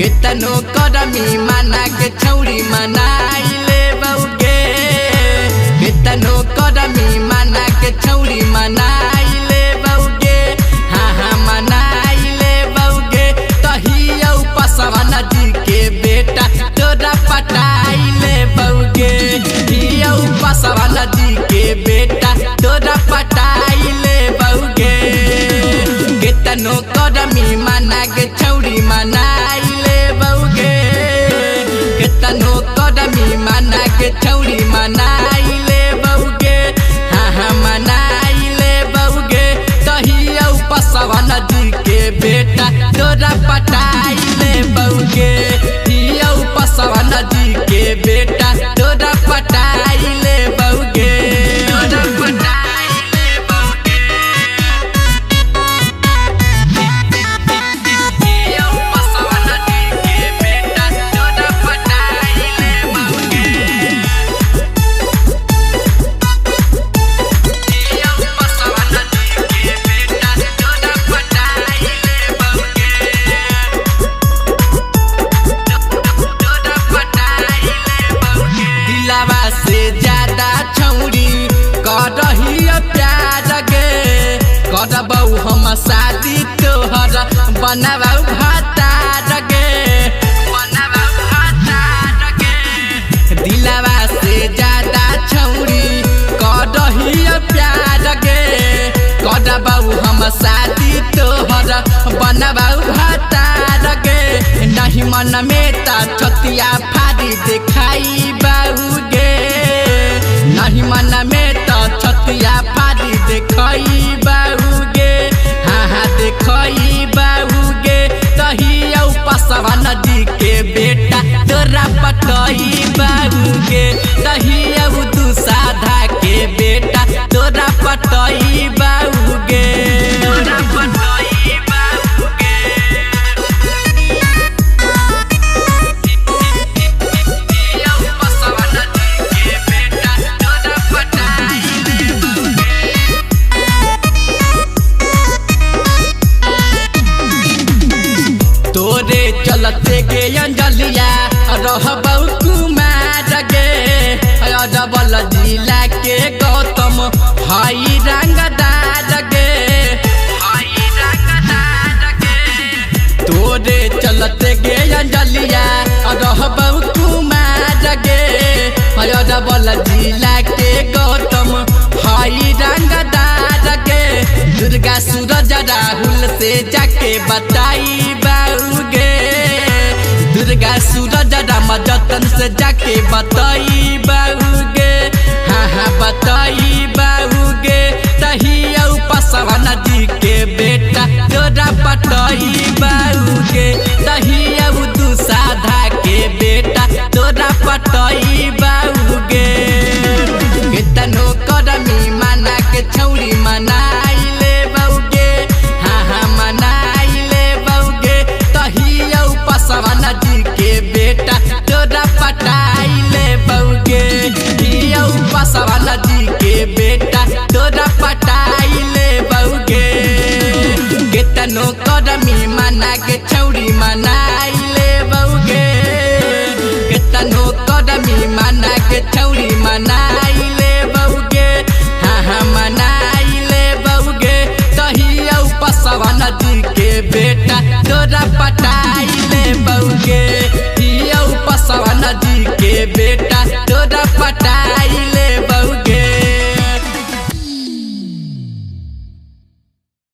केतनो करमी माना के छौरी मनाइले बउगे केतनो करमी माना के छौरी मनाइले बउगे हाँ हाँ मनाइले बउगे तहिया पसवन जी के बेटा तोरा पटाइले बउगे हिया पसवन जी के बेटा तोरा पटाइले बउगे केतनो करमी माना के छौरी मनाइले बउगे केतनो करमी माना के छौरी मनाइले बउगे हाँ हाँ मनाइले बउगे तहिया पसवन जी के बेटा तोरा पटाइले बउगे हिया पसवन जी के बेटा तोरा पटाइले बउगे तोरा पटाइले बउगे हिया पसवन जी के बेटा तोरा पटाइले बउगे हिया पसवन जी के बेटा तोरा पटाइले बउगे दिलावा से ज्यादा छौरी करही प्यार गे करबौ हम शादी तोहर बनबौ भातार गे बनबौ भातार गे दिलावा से ज्यादा छौरी करही प्यार गे करबौ हम शादी तोहर बनबौ भातार गे नहीं मन में ता छतिया फाड़ी दिखाई बाऊगे नहीं मन में तो छतिया फाड़ी दिखाई बाऊगे हाँ हाँ दिखाई बाऊगे तहिया पसवन जी के बेटा तोरा पटाई बाऊगे तहिया तू साधा के बेटा तोरा पटाई बाऊगे तोरा पटाई बाऊगे तोरे चलते गे अंजलिया रहबौ कुमार गे अरबल जिला के गौतम हई रंगदार गे हई रंगदार गे तोरे चलते गे अंजलिया रहबौ कुमार गे अरबल जिला के गौतम हई रंगदार गे दुर्गा सूरज राहुल से जाके बताई बाऊगे दुर्गा सूरज राम जतन से जाके बताई बाऊगे हाँ हाँ बताई बाऊगे तहिया पसवन जी के बेटा तोरा पटाई बाऊगे तहिया तू साधा के बेटा तोरा पटाई बाऊगे केतनो करमी माना के छौरी मनाइले बउगे हाँ हाँ मनाइले बउगे तहिया पसवन जी के बेटा तोरा पटाइले बउगे हिया पसवन जी के बेटा तोरा पटाइले बउगे केतनो करमी माना के छौरी मनाइले बउगे केतनो करमी माना के छौरी मना